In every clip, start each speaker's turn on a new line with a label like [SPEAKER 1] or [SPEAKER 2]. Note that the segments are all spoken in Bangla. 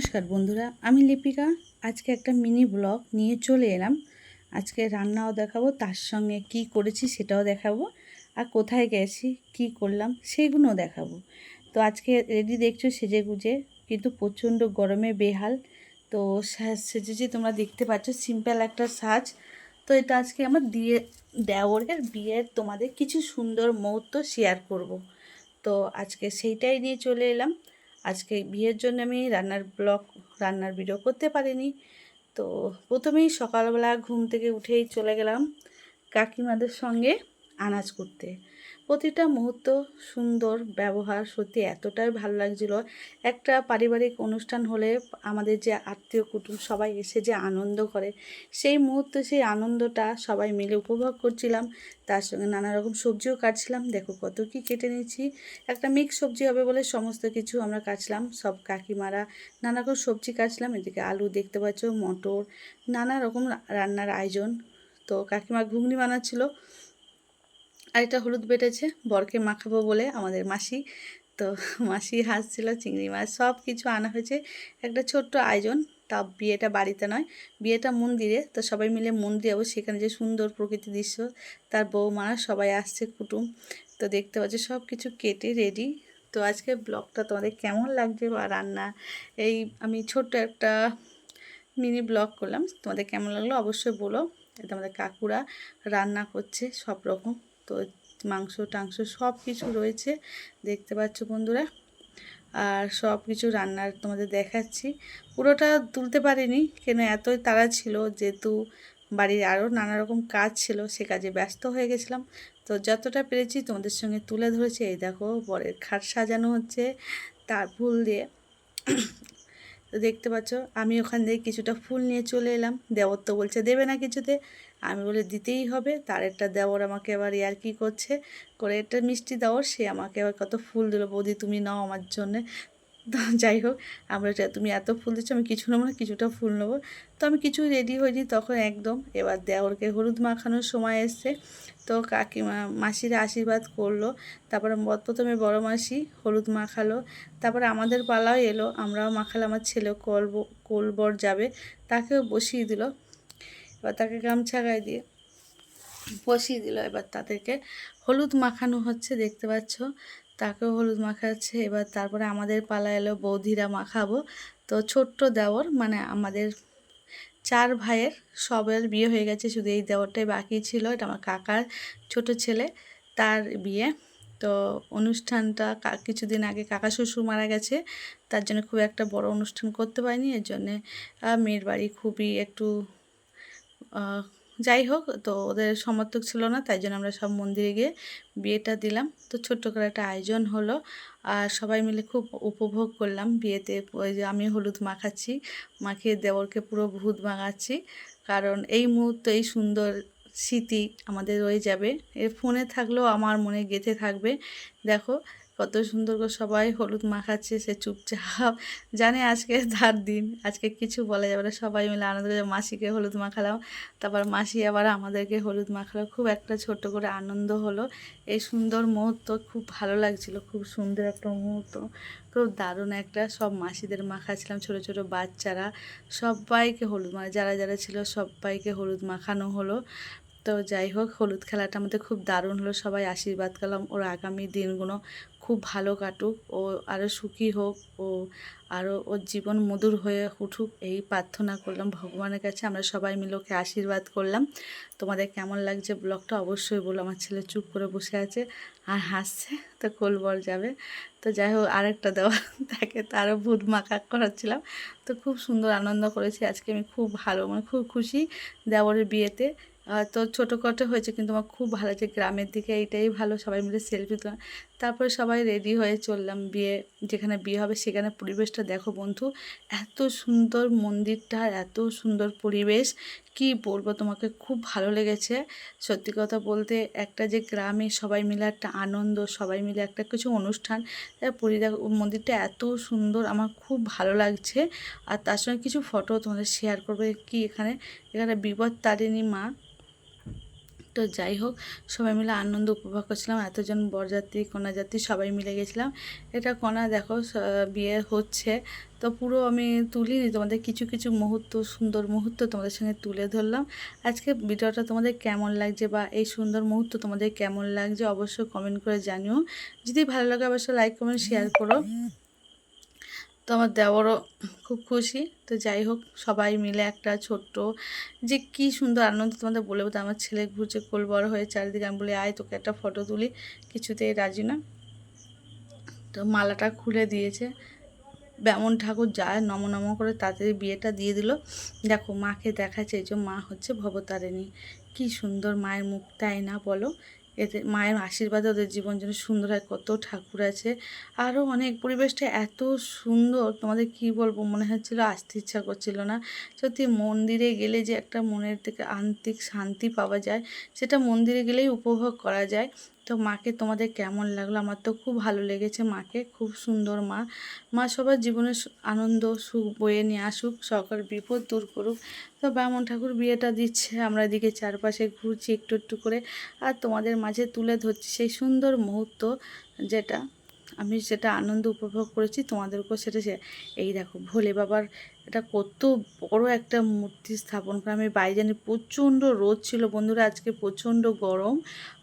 [SPEAKER 1] নমস্কার বন্ধুরা, আমি লিপিকা। আজকে একটা মিনি ব্লগ নিয়ে চলে এলাম। আজকে রান্নাও দেখাবো, তার সঙ্গে কি করেছি সেটাও দেখাবো, আর কোথায় গেছি কি করলাম সেইগুলোও দেখাবো। তো আজকে রেডি দেখছো সেজে গুজে, কিন্তু প্রচণ্ড গরমে বেহাল। তো সেজেছি, তোমরা দেখতে পাচ্ছ সিম্পল একটা সাজ। তো এটা আজকে আমার দেওরের বিয়ের তোমাদের কিছু সুন্দর মুহূর্ত শেয়ার করব। তো আজকে সেইটাই নিয়ে চলে এলাম। আজকে বিয়ের জন্য আমি রান্নার ভিডিও করতে পারিনি। তো প্রথমেই সকালবেলা ঘুম থেকে উঠেই চলে গেলাম কাকিমাদের সঙ্গে আনাজ করতে। প্রতিটা মুহূর্ত সুন্দর ব্যবহার, সত্যি এতটাই ভালো লাগছিল। একটা পারিবারিক অনুষ্ঠান হলে আমাদের যে আত্মীয় কুটুম সবাই এসে যে আনন্দ করে, সেই মুহূর্তে সেই আনন্দটা সবাই মিলে উপভোগ করছিলাম। তার সঙ্গে নানা রকম সবজিও কাটছিলাম। দেখো কত কি কেটে নিয়েছি। একটা মিক্স সবজি হবে বলে সমস্ত কিছু আমরা কাটছিলাম, সব কাকিমারা নানা রকম সবজি কাটছিলাম। এদিকে আলু দেখতে পাচ্ছ, মটর, নানা রকম রান্নার আয়োজন। তো কাকিমা ঘুগনি বানাচ্ছিল, আর এটা হলুদ বেটেছে বরকে মাখাবো বলে আমাদের মাসি। তো মাসি হাসছিল, চিংড়ি মাছ সব কিছু আনা হয়েছে। একটা ছোট্ট আয়োজন। তা বিয়েটা বাড়িতে নয়, বিয়েটা মন্দিরে। তো সবাই মিলে মন্দিরে যাবো, সেখানে যে সুন্দর প্রকৃতি দৃশ্য, তার বৌমা সবাই আসছে কুটুম। তো দেখতে পাচ্ছি সব কিছু কেটে রেডি। তো আজকে ব্লগটা তোমাদের কেমন লাগছে বা রান্না, এই আমি ছোট্ট একটা মিনি ব্লগ করলাম, তোমাদের কেমন লাগলো অবশ্যই বলো। এটা আমাদের কাকুরা রান্না করছে সব রকম। তো মাংস টাংস সব কিছু রয়েছে, দেখতে পাচ্ছ বন্ধুরা। আর সব কিছু রান্নার তোমাদের দেখাচ্ছি। পুরোটা তুলতে পারিনি, কেন এতই তাড়া ছিল, যেহেতু বাড়ির আরও নানা রকম কাজ ছিল, সে কাজে ব্যস্ত হয়ে গেছিলাম। তো যতটা পেরেছি তোমাদের সঙ্গে তুলে ধরেছি। এই দেখো বরের খাট সাজানো হচ্ছে তার ফুল দিয়ে। তো দেখতে পাচ্ছ আমি ওখান থেকে কিছুটা ফুল নিয়ে চলে এলাম। দেওর তো বলছে দেবে না কিছুতে, আমি বলে দিতেই হবে। তার একটা দেওর আমাকে আবার ইয়ার্কি করছে, করে একটা মিষ্টি দেওর, সে আমাকে আবার কত ফুল দিল, বৌদি তুমি নাও আমার জন্যে। তো যাই হোক, আমরা তুমি এত ফুল দিচ্ছ, আমি কিছু নেবো না, কিছুটা ফুল নেবো। তো আমি কিছু রেডি হইনি তখন একদম। এবার দেওরকে হলুদ মাখানোর সময় এসছে। তো কাকিমা মাসিরা আশীর্বাদ করলো। তারপরে প্রথমে বড় মাসি হলুদ মাখালো, তারপরে আমাদের পালাও এলো, আমরাও মাখালাম। আমার ছেলে কোলবর যাবে, তাকেও বসিয়ে দিল। এবার তাকে গামছা গায়ে দিয়ে বসিয়ে দিল। এবার তাদেরকে হলুদ মাখানো হচ্ছে, দেখতে পাচ্ছ তাকেও হলুদ মাখাচ্ছে। এবার তারপরে আমাদের পালা এলো, বৌদিরা মাখাবো। তো ছোট্ট দেওর, মানে আমাদের 4 ভাইয়ের সবের বিয়ে হয়ে গেছে, শুধু এই দেওরটাই বাকি ছিল। এটা আমার কাকার ছোট ছেলে, তার বিয়ে। তো অনুষ্ঠানটা কিছুদিন আগে কাকা শ্বশুর মারা গেছে, তার জন্য খুব একটা বড় অনুষ্ঠান করতে পারিনি। এর জন্যে মেয়ের বাড়ি খুবই একটু যাই হোক, তো ওদের সমর্থক ছিল না, তাই জন্য আমরা সব মন্দিরে গিয়ে বিয়েটা দিলাম। তো ছোট্ট করে একটা আয়োজন হলো, আর সবাই মিলে খুব উপভোগ করলাম বিয়েতে। ওই যে আমি হলুদ মাখাচ্ছি, মাখিয়ে দেওরকে পুরো ভূত মাখাচ্ছি, কারণ এই মুহূর্তে এই সুন্দর স্মৃতি আমাদের রয়ে যাবে। এর ফোনে থাকলেও আমার মনে গেঁথে থাকবে। দেখো কত সুন্দর করে সবাই হলুদ মাখাচ্ছে, সে চুপচাপ জানে আজকে তার দিন, আজকে কিছু বলা যাবে না। সবাই মিলে আনন্দ করে মাসিকে হলুদ মাখালাম, তারপর মাসি আবার আমাদেরকে হলুদ মাখালো। খুব একটা ছোট্ট করে আনন্দ হলো। এই সুন্দর মুহূর্ত খুব ভালো লাগছিল, খুব সুন্দর একটা মুহূর্ত, খুব দারুণ একটা। সব মাসিদের মাখাচ্ছিলাম, ছোট ছোট বাচ্চারা সবাইকে হলুদ, মানে যারা যারা ছিল সবাইকে হলুদ মাখানো হলো। তো যাই হোক, হলুদ খেলাটা আমাদের খুব দারুণ হলো। সবাই আশীর্বাদ করলাম ওর আগামী দিনগুলো খুব ভালো কাটুক, ও আরও সুখী হোক, ও আরও ওর জীবন মধুর হয়ে উঠুক, এই প্রার্থনা করলাম ভগবানের কাছে। আমরা সবাই মিলে ওকে আশীর্বাদ করলাম। তোমাদের কেমন লাগছে ব্লগটা অবশ্যই বলো। আমার ছেলে চুপ করে বসে আছে আর হাসছে, তো কোলবল যাবে। তো যাই হোক, আরেকটা দেওয়া তাকে তারও ভূত মাখা করাচ্ছিলাম। তো খুব সুন্দর আনন্দ করেছি আজকে আমি, খুব ভালো, মানে খুব খুশি দেওরের বিয়েতে। তো ছোটোখাটো হয়েছে, কিন্তু আমার খুব ভালো লাগছে। গ্রামের দিকে এইটাই ভালো, সবাই মিলে সেলফি তোলা। তারপরে সবাই রেডি হয়ে চললাম বিয়ে, যেখানে বিয়ে হবে সেখানে। পরিবেশটা দেখো বন্ধু, এত সুন্দর মন্দিরটা, এত সুন্দর পরিবেশ, কি বলবো তোমাকে, খুব ভালো লেগেছে। সত্যি কথা বলতে, একটা যে গ্রামে সবাই মিলে একটা আনন্দ, সবাই মিলে একটা কিছু অনুষ্ঠান, মন্দিরটা এত সুন্দর, আমার খুব ভালো লাগছে। আর তার সঙ্গে কিছু ফটো তোমাদের শেয়ার করবে। কি এখানে বিপদ তারিণী মা, তো যাই হোক, সবাই মিলে আনন্দ উপভোগ করছিলাম। এতজন বরযাত্রী কন্যাযাত্রী সবাই মিলে গেছিলাম। এটা কণা দেখো বিয়ে হচ্ছে, তো পুরো আমি তুলিনি, তোমাদের কিছু কিছু মুহূর্ত, সুন্দর মুহূর্ত তোমাদের সঙ্গে তুলে ধরলাম। আজকে ভিডিওটা তোমাদের কেমন লাগছে বা এই সুন্দর মুহূর্ত তোমাদের কেমন লাগছে অবশ্যই কমেন্ট করে জানিও। যদি ভালো লাগে অবশ্যই লাইক কমেন্ট শেয়ার করো। তো আমার দেওরও খুব খুশি। তো যাই হোক, সবাই মিলে একটা ছোট্ট যে কি সুন্দর আনন্দ তোমাদের বলে বলতে, আমার ছেলে ঘুরছে কোল বড় হয়ে চারিদিকে, আমি বলি আয় তোকে একটা ফটো তুলি, কিছুতেই রাজি না। তো মালাটা খুলে দিয়েছে, ব্যামন ঠাকুর যায় নম নম করে তাড়াতাড়ি বিয়েটা দিয়ে দিল। দেখো মাকে দেখাচ্ছে, এই যে মা হচ্ছে ভবতারিণী, কি সুন্দর মায়ের মুখ, তাই না বলো? এতে মায়ের আশীর্বাদে ওদের জীবন যেন সুন্দর হয়। কত ঠাকুর আছে, আরও অনেক, পরিবেশটা এত সুন্দর তোমাদের কি বলবো, মনে হচ্ছিল আসতে ইচ্ছা করছিল না। সত্যি মন্দিরে গেলে যে একটা মনের থেকে আন্তিক শান্তি পাওয়া যায়, সেটা মন্দিরে গেলেই উপভোগ করা যায়। তো মাকে তোমাদের কেমন লাগলো? আমার তো খুব ভালো লেগেছে মাকে, খুব সুন্দর মা। মা সবার জীবনে আনন্দ সুখ বয়ে নিয়ে আসুক, সকল বিপদ দূর করুক। তো ব্রাহ্মণ ঠাকুর বিয়েটা দিচ্ছে, আমরা এদিকে চারপাশে ঘুরছি একটু একটু করে, আর তোমাদের মাঝে তুলে ধরছি সেই সুন্দর মুহূর্ত, যেটা আমি সেটা আনন্দ উপভোগ করেছি, তোমাদেরকেও সেটা এই দেখো ভোলে বাবার এটা কত বড় একটা মূর্তি স্থাপন করে। আমি বাইরে জানি প্রচণ্ড রোদ ছিল বন্ধুরা, আজকে প্রচণ্ড গরম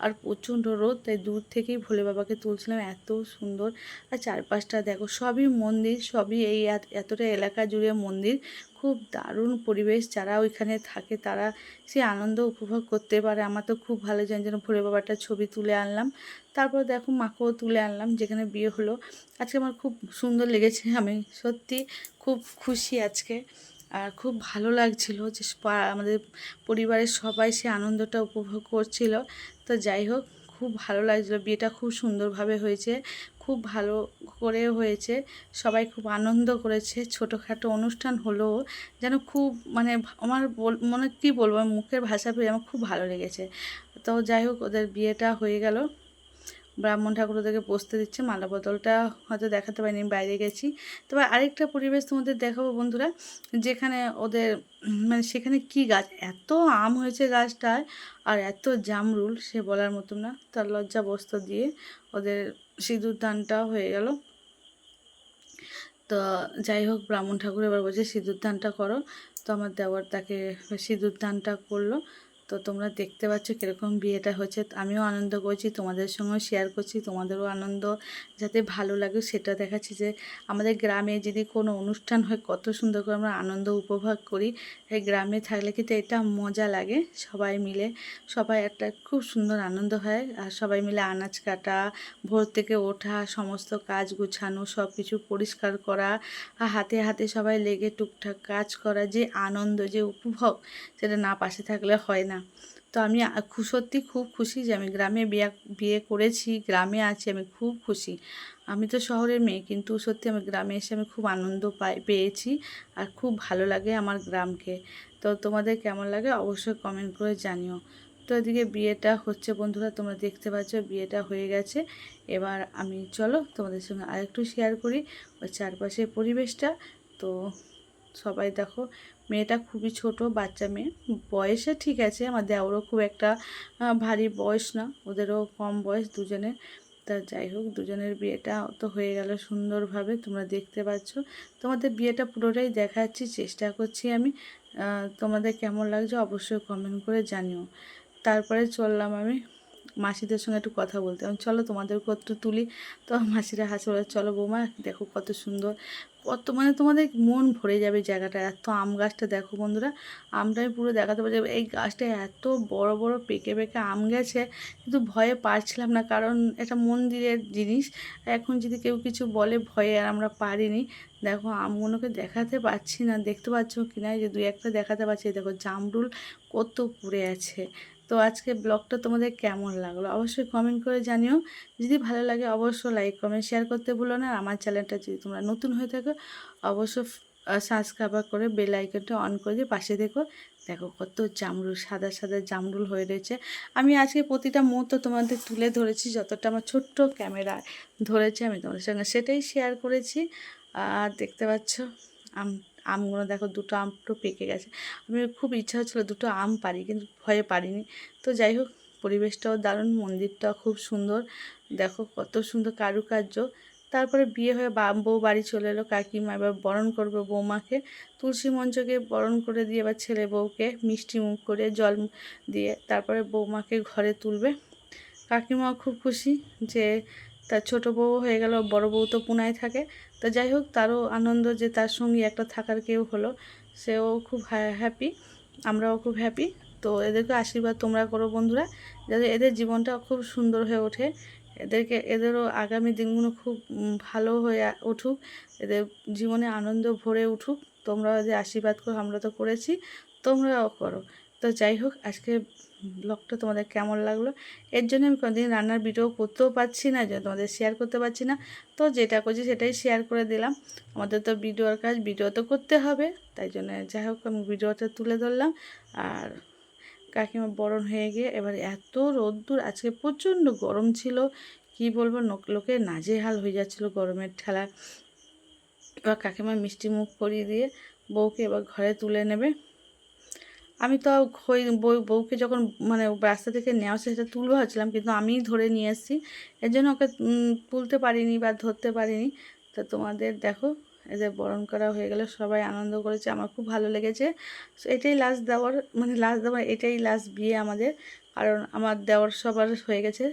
[SPEAKER 1] আর প্রচণ্ড রোদ, তাই দূর থেকেই ভোলে বাবাকে তুলছিলাম। এত সুন্দর, আর চারপাশটা দেখো সবই মন্দির, সবই এই এতটা এলাকা জুড়ে মন্দির। খুব দারুণ পরিবেশ, যারা ওইখানে থাকে তারা সে আনন্দ উপভোগ করতে পারে। আমার তো খুব ভালো যেন যেন ভোলে বাবাটার ছবি তুলে আনলাম। তারপর দেখো মাকেও তুলে আনলাম যেখানে বিয়ে হলো। আজকে আমার খুব সুন্দর লেগেছে, আমি সত্যি খুব খুশি আজকে। আর খুব ভালো লাগছিল যে আমাদের পরিবারের সবাই সে আনন্দটা উপভোগ করছিল। তো যাই হোক, খুব ভালো লাগছিলো, বিয়েটা খুব সুন্দরভাবে হয়েছে, খুব ভালো করে হয়েছে, সবাই খুব আনন্দ করেছে। ছোটোখাটো অনুষ্ঠান হলেও যেন খুব মানে আমার মনে কী বলবো, মুখের ভাষা পেয়ে আমার খুব ভালো লেগেছে। তো যাই হোক, ওদের বিয়েটা হয়ে গেল, ব্রাহ্মণ ঠাকুর ওদেরকে বসতে দিচ্ছে। মালা বদলটা হয়তো দেখাতে পারিনি, বাইরে গেছি। তবে আরেকটা পরিবেশ তোমাদের দেখাবো বন্ধুরা, যেখানে ওদের মানে সেখানে কি গাছ, এত আম হয়েছে গাছটায় আর এত জামরুল, সে বলার মতো না। তার লজ্জা বস্ত্র দিয়ে ওদের সিঁদুর দানটাও হয়ে গেল। তো যাই হোক, ব্রাহ্মণ ঠাকুর এবার বলছে সিঁদুর দানটা করো। তো আমার দেওর তাকে সিঁদুর দানটা করলো। তো তোমরা দেখতে পাচ্ছ কীরকম বিয়েটা হচ্ছে, আমিও আনন্দ করছি, তোমাদের সঙ্গেও শেয়ার করছি, তোমাদেরও আনন্দ যাতে ভালো লাগে সেটা দেখাচ্ছি। যে আমাদের গ্রামে যদি কোনো অনুষ্ঠান হয় কত সুন্দর করে আমরা আনন্দ উপভোগ করি। এই গ্রামে থাকলে কিন্তু এটা মজা লাগে, সবাই মিলে সবাই একটা খুব সুন্দর আনন্দ হয়। আর সবাই মিলে আনাজ কাটা, ভোর থেকে ওঠা, সমস্ত কাজ গুছানো, সব কিছু পরিষ্কার করা, আর হাতে হাতে সবাই লেগে টুকটাক কাজ করা, যে আনন্দ যে উপভোগ, সেটা না পাশে থাকলে হয় না। তো আমি সত্যি খুব খুশি যে আমি গ্রামে বিয়ে করেছি, গ্রামে আছি, আমি খুব খুশি। আমি তো শহরের মেয়ে, কিন্তু সত্যি আমি গ্রামে এসে আমি খুব আনন্দ পেয়েছি, আর খুব ভালো লাগে আমার গ্রামকে। তো তোমাদের কেমন লাগে অবশ্যই কমেন্ট করে জানিও। তো এদিকে বিয়েটা হচ্ছে বন্ধুরা, তোমরা দেখতে পাচ্ছ বিয়েটা হয়ে গেছে। এবার আমি চলো তোমাদের সঙ্গে আরেকটু শেয়ার করি ওই চারপাশের পরিবেশটা। তো সবাই দেখো, মেয়েটা খুবই ছোট বাচ্চা মেয়ে, বয়সে ঠিক আছে, আমার দেওরও খুব একটা ভারী বয়স না, ওদেরও কম বয়স দুজনের। তা যাই হোক, দুজনের বিয়েটা তো হয়ে গেল সুন্দরভাবে, তোমরা দেখতে পাচ্ছ। তোমাদের বিয়েটা পুরোটাই দেখাচ্ছি, চেষ্টা করছি আমি। তোমাদের কেমন লাগছে অবশ্যই কমেন্ট করে জানিও। তারপরে চললাম আমি মাসিদের সঙ্গে একটু কথা বলতে, আমি চলো তোমাদেরকে একটু তুলি। তো মাসিরা হাসে বলে, চলো বৌমা দেখো কত সুন্দর, কত মানে তোমাদের মন ভরে যাবে জায়গাটা। এত আম গাছটা দেখো বন্ধুরা, আমটা আমি পুরো দেখাতে পারছি। এই গাছটা এত বড় বড় পেকে পেকে আম গেছে, কিন্তু ভয়ে পারছিলাম না, কারণ এটা মন্দিরের জিনিস, এখন যদি কেউ কিছু বলে ভয়ে আর আমরা পারিনি। দেখো আমগুলোকে দেখাতে পাচ্ছি না, দেখতে পাচ্ছ কিনা, যে দুই একটা দেখাতে পাচ্ছি। দেখো জামরুল কত পড়ে আছে। তো আজকে ব্লগটা তোমাদের কেমন লাগলো অবশ্যই কমেন্ট করে জানিও। যদি ভালো লাগে অবশ্যই লাইক কমেন্ট শেয়ার করতে ভুলো না। আমার চ্যানেলটা যদি তোমরা নতুন হয়ে থাকো অবশ্যই সাবস্ক্রাইব করে বেল আইকনটা অন করে দিয়ে পাশে দেখো। দেখো কত জামরুল, সাদা সাদা জামরুল হয়ে রয়েছে। আমি আজকে প্রতিটা মুহূর্ত তোমাদের তুলে ধরেছি, যতটা আমার ছোট্ট ক্যামেরায় ধরেছে আমি তোমাদের সঙ্গে সেটাই শেয়ার করেছি। আর দেখতে পাচ্ছ আম আমগুলো দেখো, দুটো আম তো পেকে গেছে। আমি খুব ইচ্ছা হচ্ছিলো দুটো আম পারি, কিন্তু ভয়ে পারিনি। তো যাই হোক, পরিবেশটাও দারুণ, মন্দিরটাও খুব সুন্দর, দেখো কত সুন্দর কারুকার্য। তারপরে বিয়ে হয়ে বউ বাড়ি চলে এলো, কাকিমা এবার বরণ করবে বৌমাকে, তুলসী মঞ্চকে বরণ করে দিয়ে এবার ছেলে বউকে মিষ্টি মুখ করে জল দিয়ে তারপরে বৌমাকে ঘরে তুলবে। কাকিমাও খুব খুশি যে তার ছোটো বউ হয়ে গেল, বড় বউ তো পুনায় থাকে। তো যাই হোক, তারও আনন্দ যে তার সঙ্গে একটা থাকার কেউ হলো, সেও খুব হ্যাপি, আমরাও খুব হ্যাপি। তো এদেরকে আশীর্বাদ তোমরা করো বন্ধুরা, যাতে এদের জীবনটা খুব সুন্দর হয়ে ওঠে, এদেরও আগামী দিনগুলো খুব ভালো হয়ে উঠুক, এদের জীবনে আনন্দ ভরে উঠুক। তোমরাও এদের আশীর্বাদ করো, আমরা তো করেছি, তোমরাও করো। তো যাই হোক, আজকে ব্লগটা তোমাদের কেমন লাগলো, এর জন্য আমি কোনোদিন রান্নার ভিডিও করতেও পারছি না, যে তোমাদের শেয়ার করতে পারছি না। তো যেটা করছি সেটাই শেয়ার করে দিলাম। আমাদের তো ভিডিওর কাজ, ভিডিও তো করতে হবে, তাই জন্য যাই হোক আমি ভিডিওটা তুলে ধরলাম। আর কাকিমা বরণ হয়ে গিয়ে এবার এত রোদ্দুর, আজকে প্রচণ্ড গরম ছিল, কি বলবো, লোকে নাজেহাল হয়ে যাচ্ছিলো গরমের ঠেলায়। এবার কাকিমা মিষ্টি মুখ করিয়ে দিয়ে বউকে এবার ঘরে তুলে নেবে। আমি তো বউকে যখন মানে রাস্তা থেকে নেওয়া সেটা তুলবো ভাবছিলাম, কিন্তু আমিই ধরে নিয়ে এসেছি, এর জন্য ওকে তুলতে পারিনি বা ধরতে পারিনি। তো তোমাদের দেখো, এদের বরণ করা হয়ে গেলে সবাই আনন্দ করেছে, আমার খুব ভালো লেগেছে। এটাই লাস্ট দেওয়ার, মানে লাস্ট দেওয়ার, এটাই লাস্ট বিয়ে আমাদের, কারণ আমার দেওয়ার সবার হয়ে গেছে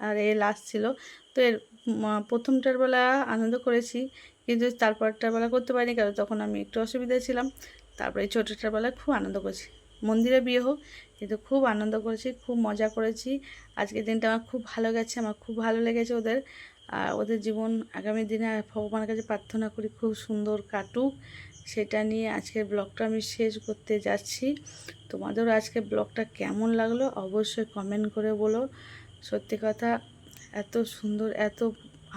[SPEAKER 1] আর এ লাস্ট ছিল। তো এর প্রথমটার বেলা আনন্দ করেছি, কিন্তু তারপরটার বেলা করতে পারিনি, কারণ তখন আমি একটু অসুবিধায় ছিলাম। তারপরে এই ছোটোটার বেলায় খুব আনন্দ করেছি, মন্দিরে বিয়ে হোক, কিন্তু খুব আনন্দ করেছি, খুব মজা করেছি। আজকের দিনটা আমার খুব ভালো গেছে, আমার খুব ভালো লেগেছে ওদের। আর ওদের জীবন আগামী দিনে ভগবানের কাছে প্রার্থনা করি খুব সুন্দর কাটুক, সেটা নিয়ে আজকের ব্লগটা আমি শেষ করতে যাচ্ছি। তোমাদেরও আজকে ব্লগটা কেমন লাগলো অবশ্যই কমেন্ট করে বলো। সত্যি কথা, এত সুন্দর, এত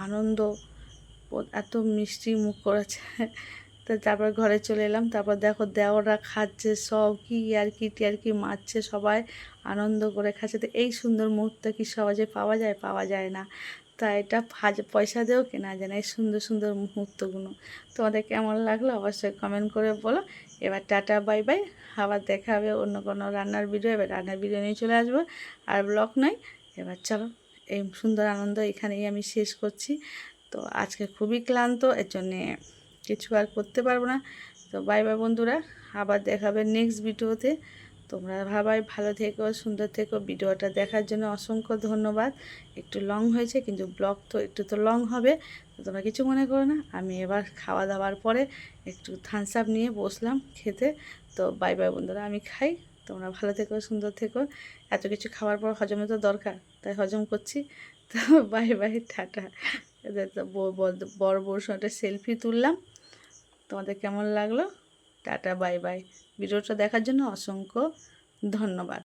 [SPEAKER 1] আনন্দ, এত মিষ্টি মুখ করেছে। তো তারপর ঘরে চলে এলাম, তারপর দেখো দেওররা খাচ্ছে সব, কি আর কি মারছে, সবাই আনন্দ করে খাচ্ছে। তো এই সুন্দর মুহূর্ত কি সহজে পাওয়া যায় না। তা এটা পয়সা দিয়েও কেনা যায় না, এই সুন্দর সুন্দর মুহূর্তগুলো। তোমাদের কেমন লাগলো অবশ্যই কমেন্ট করে বলো। এবার টাটা বাই বাই, আবার দেখা হবে অন্য কোনো রান্নার ভিডিও। এবার রান্নার ভিডিও নিয়ে চলে আসবো, আর ব্লগ নয়। এবার চলো, এই সুন্দর আনন্দ এখানেই আমি শেষ করছি। তো আজকে খুবই ক্লান্ত, এর জন্যে কিছু আর করতে পারবো না। তো বাই বাই বন্ধুরা, আবার দেখাবে নেক্সট ভিডিওতে। তোমরা সবাই ভালো থেকো, সুন্দর থেকো। ভিডিওটা দেখার জন্য অসংখ্য ধন্যবাদ। একটু লং হয়েছে, কিন্তু ব্লগ তো একটু তো লং হবে, তো তোমরা কিছু মনে করো না। আমি এবার খাওয়া দাওয়ার পরে একটু থামস আপ নিয়ে বসলাম খেতে। তো বাই বাই বন্ধুরা, আমি খাই, তোমরা ভালো থেকো, সুন্দর থেকো। এত কিছু খাওয়ার পর হজমে তো দরকার, তাই হজম করছি। তো বাই বাই, টাটা। এদের তো বড় বউর সঙ্গে সেলফি তুললাম। তোমাদের কেমন লাগলো? Tata bye bye. ভিডিওটা দেখার জন্য অসংখ্য ধন্যবাদ।